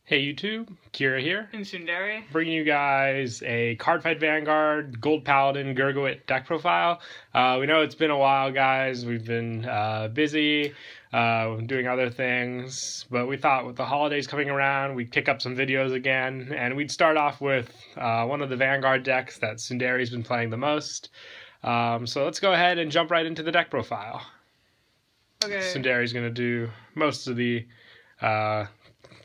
Hey YouTube, Kira here, And Tsundere. bringing you guys a Cardfight Vanguard Gold Paladin Gurguit deck profile. We know it's been a while, guys. We've been busy doing other things, but we thought with the holidays coming around, we'd pick up some videos again, and we'd start off with one of the Vanguard decks that Tsundere's been playing the most. So let's go ahead and jump right into the deck profile. Okay. Tsundere's going to do most of the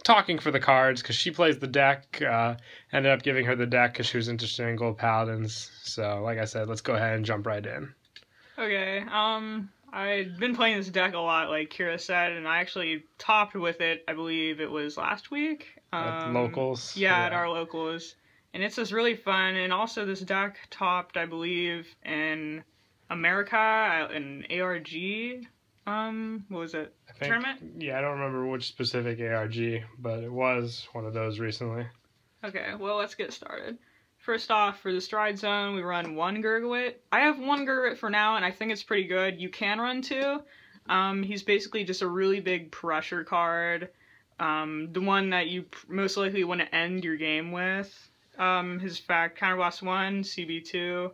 talking for the cards because she plays the deck. Ended up giving her the deck because she was interested in Gold Paladins. So, like I said, let's go ahead and jump right in. Okay. I've been playing this deck a lot, like Kira said, and I actually topped with it. I believe it was last week. At locals. Yeah, at our locals, and it's just really fun. And also, this deck topped, I believe, in America, in ARG. What was it? Tournament? Yeah, I don't remember which specific ARG, but it was one of those recently. Okay, well, let's get started. First off, for the Stride Zone, we run one Gurguit. I have one Gurguit for now, and I think it's pretty good. You can run two. He's basically just a really big pressure card. The one that you most likely want to end your game with. His fact, Counterblast 1, CB2.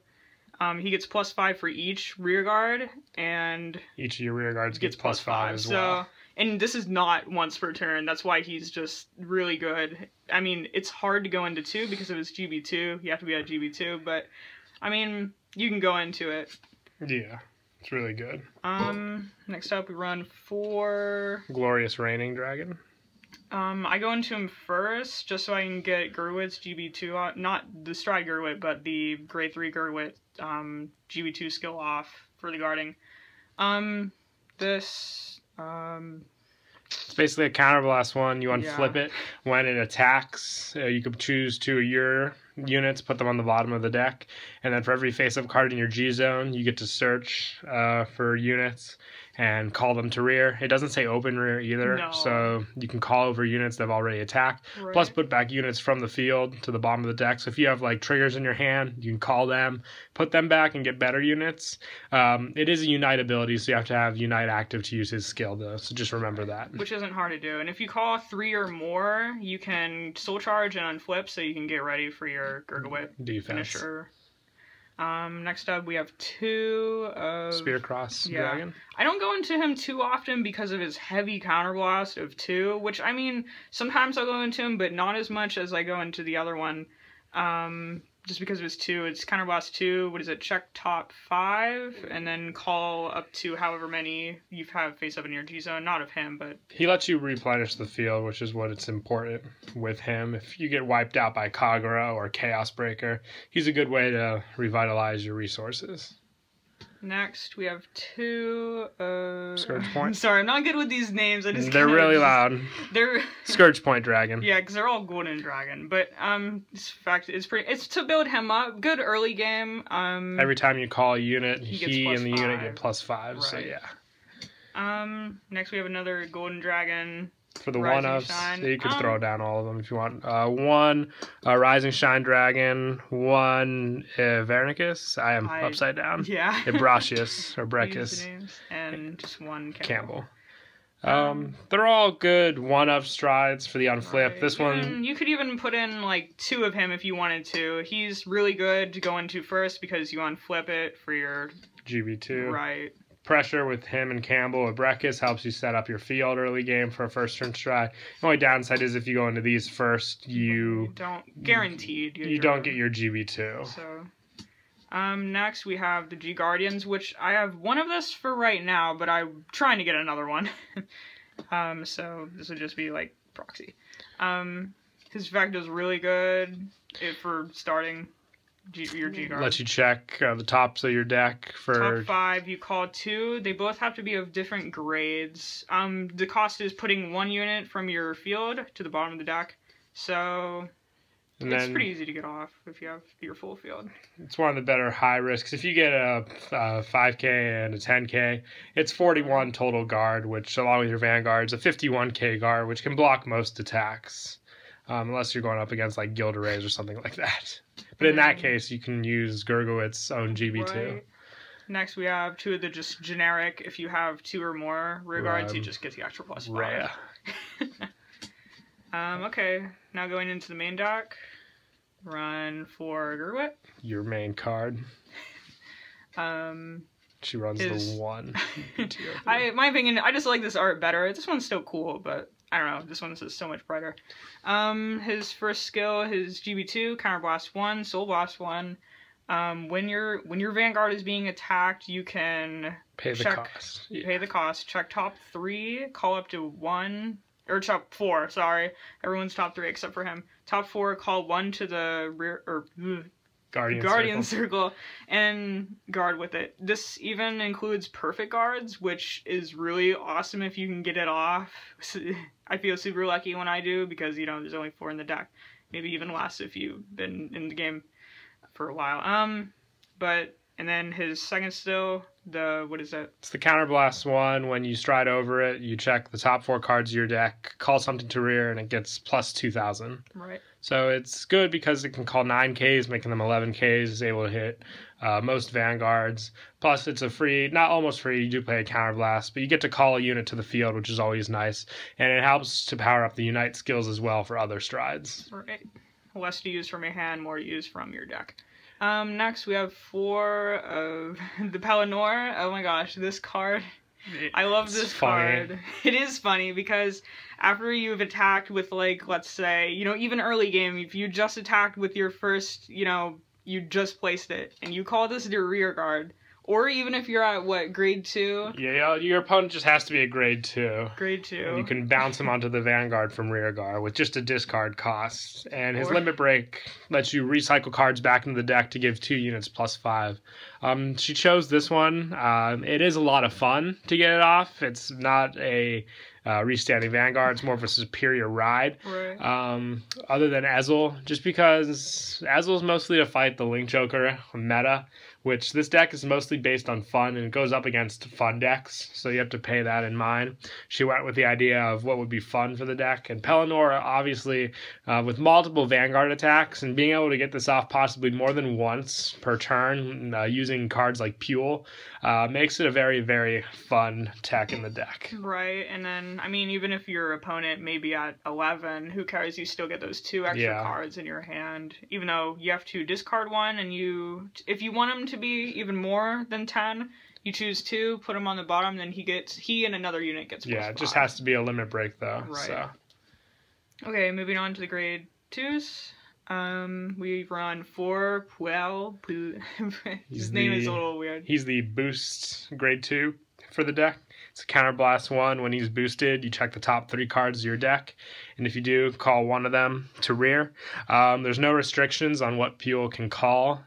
He gets +5 for each rear guard, and each of your rear guards gets +5 as well. So, and this is not once per turn. That's why he's just really good. I mean, it's hard to go into 2 because of his GB2. You have to be at GB2, but I mean, you can go into it. Yeah, it's really good. Next up, we run 4 Glorious Reigning Dragon. I go into him first just so I can get Gurguit's GB2, not the Stride Gurguit, but the grade 3 Gurguit GB2 skill off for the guarding. It's basically a counterblast one. You unflip it when it attacks. You could choose 2 of your units, put them on the bottom of the deck, and then for every face-up card in your G zone, you get to search for units and call them to rear. It doesn't say open rear either, so you can call over units that have already attacked, plus put back units from the field to the bottom of the deck. So if you have like triggers in your hand, you can call them, put them back, and get better units. It is a Unite ability, so you have to have Unite active to use his skill, though, so just remember that. Which isn't hard to do. And if you call 3 or more, you can soul charge and unflip, so you can get ready for your Gurguit finisher. Next up, we have 2 of Spearcross Dragon. I don't go into him too often because of his heavy counterblast of 2, which, I mean, sometimes I'll go into him, but not as much as I go into the other one. Just because of his 2, it's counterblast 2, what is it, check top 5, and then call up to however many you have face up in your G zone. Not of him, but... He lets you replenish the field, which is what it's important with him. If you get wiped out by Kagura or Chaos Breaker, he's a good way to revitalize your resources. Next, we have 2 Scourge Point. Sorry, I'm not good with these names. They're really loud. They're Scourge Point Dragon. Yeah, because they're all Golden Dragon. But it's to build him up. Good early game. Every time you call a unit, he and the +5. unit get +5. Right. So yeah. Next we have another Golden Dragon. For the one-ups, you could throw down all of them if you want. 1 Rising Shine Dragon, 1 Vernicus. I am upside down. Yeah. Ibrasius or Breckus. And just 1 Campbell. They're all good one-up strides for the unflip. Right. This one... You could even put in, like, 2 of him if you wanted to. He's really good to go into first because you unflip it for your... GB2. Right. Pressure with him and Campbell with Breckus helps you set up your field early game for a first turn stride. The only downside is if you go into these first, you don't guaranteed you don't get your GB2. So next we have the G Guardians, which I have one of this for right now, but I'm trying to get another one. So this would just be like proxy. His effect is really good for starting your G guard. Lets you check the tops of your deck for... Top 5, you call 2. They both have to be of different grades. The cost is putting 1 unit from your field to the bottom of the deck. So it's pretty easy to get off if you have your full field. It's one of the better high risks. If you get a 5k and a 10k, it's 41 total guard, which along with your Vanguard is a 51k guard, which can block most attacks. Unless you're going up against like Gilderay or something like that. But in that case, you can use Gurguit's own GB2. Right. Next, we have 2 of the just generic. If you have 2 or more rear guards, you just get the extra +5. Okay, now going into the main deck. Run for Gurguit. Your main card. She runs the 1. My opinion, I just like this art better. This one's still cool, but I don't know. This one's just so much brighter. His first skill, his GB2, Counterblast 1, Soul Blast 1. When your Vanguard is being attacked, you can pay the cost. Yeah. Pay the cost. Check top 3, call up to 1, or top 4. Sorry, everyone's top 3 except for him. Top 4, call 1 to the rear or Guardian circle and guard with it. This even includes perfect guards, which is really awesome if you can get it off. I feel super lucky when I do because there's only 4 in the deck. Maybe even less if you've been in the game for a while. And then his second skill, what is that? It's the Counterblast 1. When you stride over it, you check the top 4 cards of your deck, call something to rear, and it gets plus 2,000. Right. So it's good because it can call 9Ks, making them 11Ks. It's able to hit most Vanguards. Plus, it's a free, not almost free, you do play a Counterblast, but you get to call a unit to the field, which is always nice. And it helps to power up the Unite skills as well for other strides. Right. Less to use from your hand, more to use from your deck. Next we have 4 of the Pellinore. Oh my gosh, this card. I love this card. It is funny because after you've attacked with, like, let's say, even early game, if you just attacked with your first, you just placed it, and you call this your rear guard, or even if you're at, grade 2? Yeah, your opponent just has to be a grade 2. Grade 2. And you can bounce him onto the Vanguard from rear guard with just a discard cost. And his limit break lets you recycle cards back into the deck to give 2 units plus 5. She chose this one. It is a lot of fun to get it off. It's not a restanding Vanguard. It's more of a superior ride. Right. Other than Ezel, just because Ezel's mostly to fight the Link Joker meta, which this deck is mostly based on fun, and it goes up against fun decks, so you have to pay that in mind. She went with the idea of what would be fun for the deck, and Pellinore, obviously, with multiple Vanguard attacks, and being able to get this off possibly more than once per turn, using cards like Puel, makes it a very, very fun tech in the deck. Right, and then, even if your opponent may be at 11, who cares? You still get those 2 extra cards in your hand, even though you have to discard 1, and if you want them to be even more than 10, you choose 2, put him on the bottom, then he and another unit gets plus 5. It just has to be a limit break, though. Right. So. Okay, moving on to the grade 2s. We run 4 Puel. His name is a little weird. He's the boost grade 2 for the deck. It's a Counterblast 1. When he's boosted, you check the top 3 cards of your deck, and if you do, call 1 of them to rear. There's no restrictions on what Puel can call,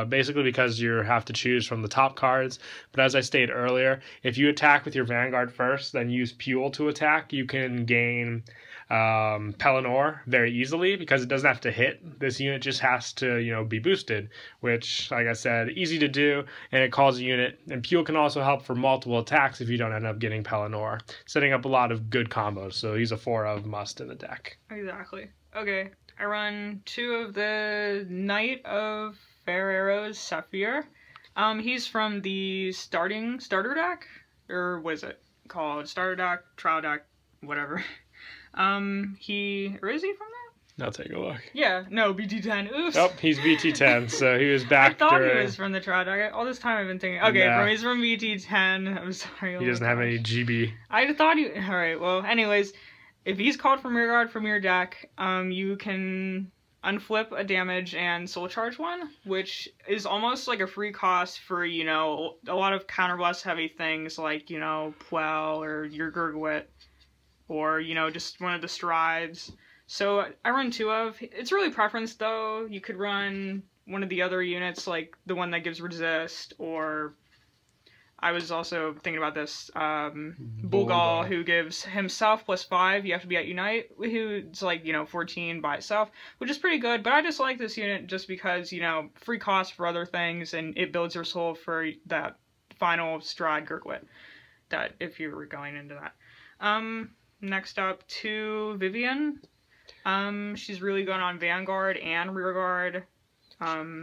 basically because you have to choose from the top cards. But as I stated earlier, if you attack with your Vanguard first, then use Puel to attack, you can gain Pellinore very easily because it doesn't have to hit. This unit just has to, be boosted, which, like I said, easy to do, and it calls a unit. And Puel can also help for multiple attacks if you don't end up getting Pellinore, setting up a lot of good combos. So he's a 4 of must in the deck. Exactly. Okay, I run 2 of the Knight of Fair Arrows, Sofia. He's from the starter deck, or what is it called? Starter deck, trial deck, whatever. Is he from that? I'll take a look. Yeah, no, BT10. Oops. Oh, he's BT10, so he was back. I thought he was from the trial deck. All this time I've been thinking, okay, he's from BT10. I'm sorry. He doesn't have any GB. I thought he. All right. Well, anyways, if he's called from rear guard from your deck, you can unflip a damage and soul charge 1, which is almost like a free cost for a lot of counterblast heavy things like Puel or your Gurguit. Or, just one of the strides. So I run 2 of. It's really preference, though. You could run one of the other units, like the one that gives resist, or I was also thinking about this, Bulgal, who gives himself plus 5. You have to be at Unite, who's 14 by itself, which is pretty good. But I just like this unit just because, free cost for other things, and it builds your soul for that final stride Gurguit, that if you were going into that. Next up to Vivian. She's really good on Vanguard and Rearguard.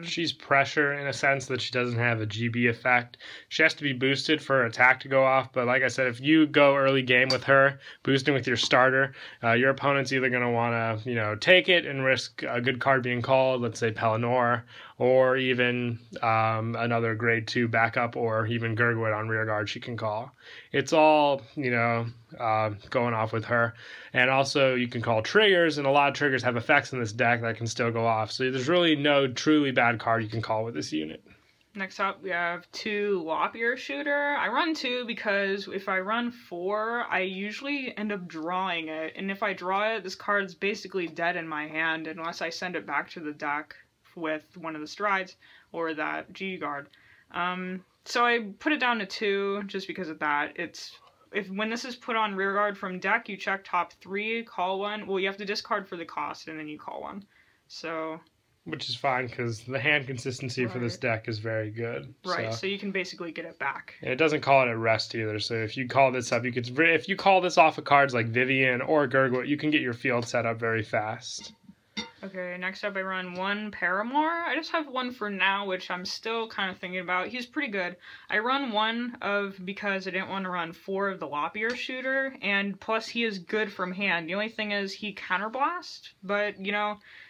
She's pressure in a sense that she doesn't have a GB effect. She has to be boosted for her attack to go off, but like I said, if you go early game with her, boosting with your starter, your opponent's either going to want to, take it and risk a good card being called, let's say Pellinore, or even another grade 2 backup, or even Gurguit on rear guard she can call. It's all, going off with her. And also you can call triggers, and a lot of triggers have effects in this deck that can still go off. So there's really no truly bad card you can call with this unit. Next up, we have 2 Lop-Ear Shooter. I run 2 because if I run 4, I usually end up drawing it. And if I draw it, this card's basically dead in my hand unless I send it back to the deck with one of the strides or that G guard. So I put it down to 2 just because of that. When this is put on rear guard from deck, you check top 3, call 1. Well, you have to discard for the cost, and then you call 1. So... Which is fine, because the hand consistency for this deck is very good. Right, so you can basically get it back. And it doesn't call it at rest either, so if you call this up, if you call this off of cards like Vivian or Gurguit, you can get your field set up very fast. Okay, next up I run 1 Paramore. I just have 1 for now, which I'm still kind of thinking about. He's pretty good. I run 1 because I didn't want to run 4 of the Lop-Ear Shooter, and plus he is good from hand. The only thing is he counterblast, but,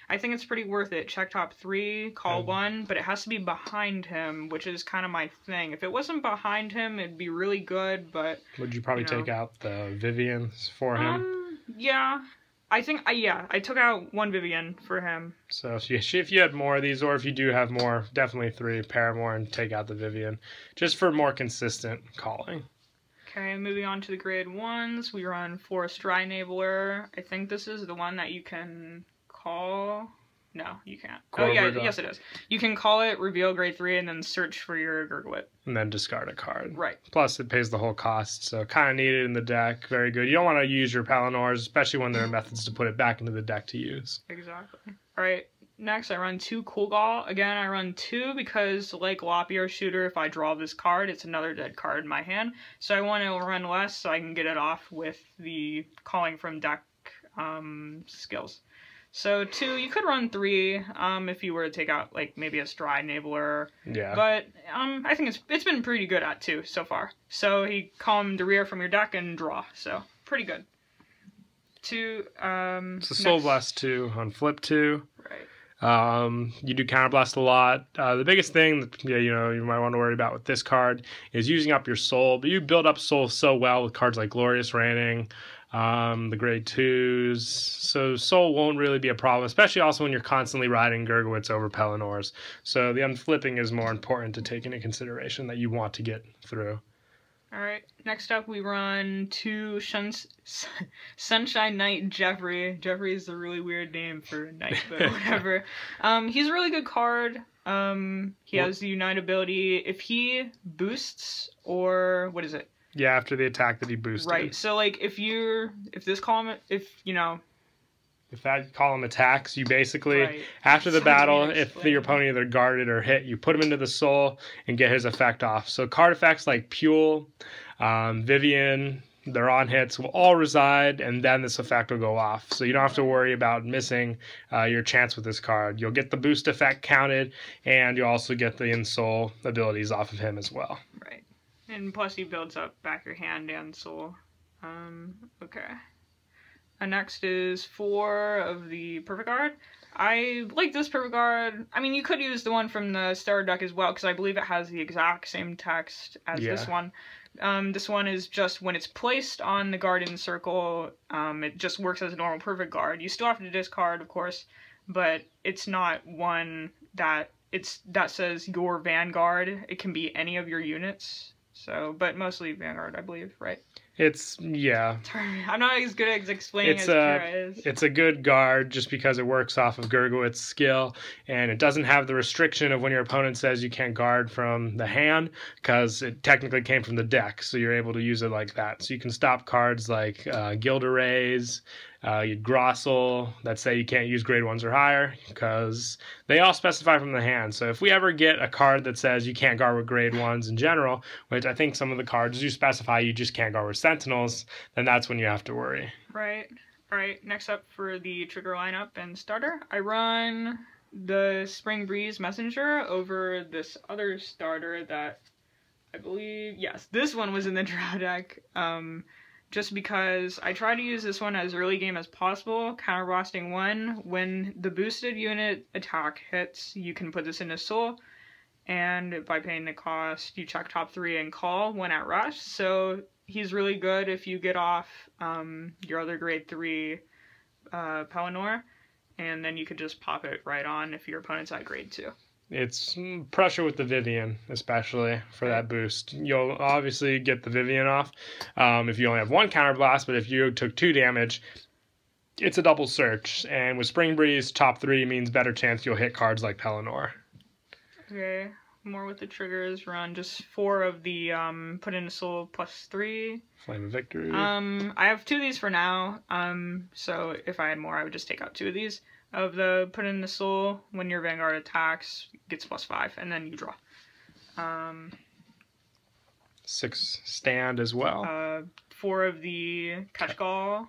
I think it's pretty worth it. Check top 3, call 1, but it has to be behind him, which is kind of my thing. If it wasn't behind him, it'd be really good, but... Would you probably take out the Vivians for him? Yeah. I think, I took out 1 Vivian for him. So if you had more of these, or if you do have more, definitely 3 Paramore and take out the Vivian, just for more consistent calling. Okay, moving on to the grade 1s, we run 4 Strine Enabler. I think this is the one that you can call... No, you can't. Yes it is. You can call it, reveal grade 3, and then search for your Gurguit. And then discard a card. Right. Plus, it pays the whole cost, so kind of needed in the deck. Very good. You don't want to use your Pellinores, especially when there are methods to put it back into the deck to use. Exactly. Alright, next I run 2 Kulgal. Again, I run 2 because, like Lop-Ear Shooter, if I draw this card, it's another dead card in my hand. So I want to run less so I can get it off with the calling from deck skills. So 2, you could run 3 if you were to take out like maybe a Stride Enabler. Yeah. But I think it's been pretty good at 2 so far. So he call him to rear from your deck and draw. So pretty good. 2. So Soul Blast 2 on flip 2. Right. You do counterblast a lot. The biggest thing that you might want to worry about with this card is using up your soul. But you build up soul so well with cards like Glorious Raining, the grade 2s, so soul won't really be a problem, especially also when you're constantly riding Gurguits over Pellinores. So the unflipping is more important to take into consideration that you want to get through. Alright, next up we run 2 Sunshine Knight Geoffrey. Geoffrey is a really weird name for a knight, but whatever. He's a really good card. He has the Unite ability. If he boosts, or what is it? Yeah, after the attack that he boosted. Right. So like if that column attacks, you basically after the battle, if your opponent either guarded or hit, you put him into the soul and get his effect off. So card effects like Pule, Vivian, their on hits will all reside, and then this effect will go off. So you don't have to worry about missing your chance with this card. You'll get the boost effect counted, and you'll also get the in-soul abilities off of him as well. Right. And plus he builds up back your hand and soul. Okay. And next is 4 of the Perfect Guard. I like this Perfect Guard. I mean, you could use the one from the starter deck as well, because I believe it has the exact same text as this one. This one is just when it's placed on the Guardian Circle, it just works as a normal Perfect Guard. You still have to discard, of course, but it's not one that says your Vanguard. It can be any of your units. So, but mostly Vanguard, I believe, right? I'm not as good at explaining as Kira is. It's a good guard just because it works off of Gurguit's skill, and it doesn't have the restriction of when your opponent says you can't guard from the hand, because it technically came from the deck, so you're able to use it like that. So you can stop cards like Gilderais, Grossel, that say you can't use grade 1s or higher, because they all specify from the hand. So if we ever get a card that says you can't guard with grade 1s in general, which I think some of the cards do specify you just can't guard with Sentinels, then that's when you have to worry. Right. Alright, next up for the trigger lineup and starter, I run the Spring Breeze Messenger over this other starter that I believe, yes, this one was in the draw deck. Just because I try to use this one as early game as possible, counterblasting 1. When the boosted unit attack hits, you can put this into Soul, and by paying the cost, you check top 3 and call when at rush. So he's really good if you get off your other grade 3 Pellinore, and then you could just pop it right on if your opponent's at grade 2. It's pressure with the Vivian, especially for that boost. You'll obviously get the Vivian off if you only have 1 counterblast, but if you took 2 damage, it's a double search. And with Spring Breeze, top 3 means better chance you'll hit cards like Pellinore. Okay, more with the triggers. Run just 4 of the put in a soul +3. Flame of Victory. I have 2 of these for now. So if I had more, I would just take out 2 of these. Of the put in the soul, when your Vanguard attacks, gets +5, and then you draw. 6 stand as well. 4 of the Catchcall.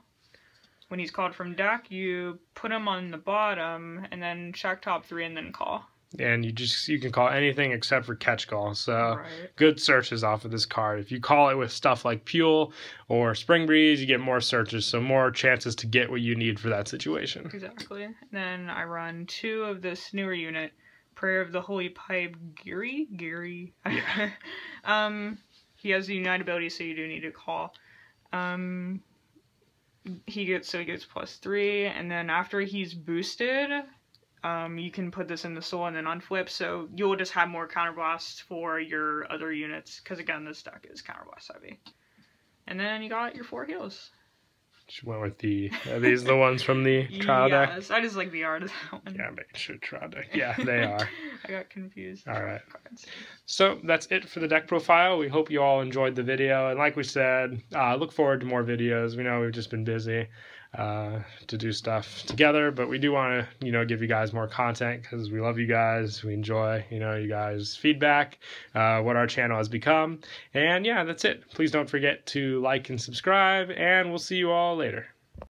When he's called from deck, you put him on the bottom, and then check top 3, and then call. And you can call anything except for catch call. So right. Good searches off of this card. If you call it with stuff like Pule or Spring Breeze, you get more searches, so more chances to get what you need for that situation. Exactly. Then I run 2 of this newer unit, Prayer of the Holy Pipe Geary. Yeah. He has the Unite ability, so you do need to call. He gets +3, and then after he's boosted, you can put this in the soul and then unflip, so you'll just have more counterblast for your other units, because again, this deck is counterblast heavy. And then you got your 4 heals. She went with are these the ones from the trial deck? Yes, I just like the art of that one. Yeah, make sure trial deck. Yeah, they are. I got confused. All right. So that's it for the deck profile. We hope you all enjoyed the video. And like we said, look forward to more videos. We know we've just been busy to do stuff together, but we do want to, give you guys more content because we love you guys. We enjoy, you guys' feedback, what our channel has become. And yeah, that's it. Please don't forget to like and subscribe, and we'll see you all later.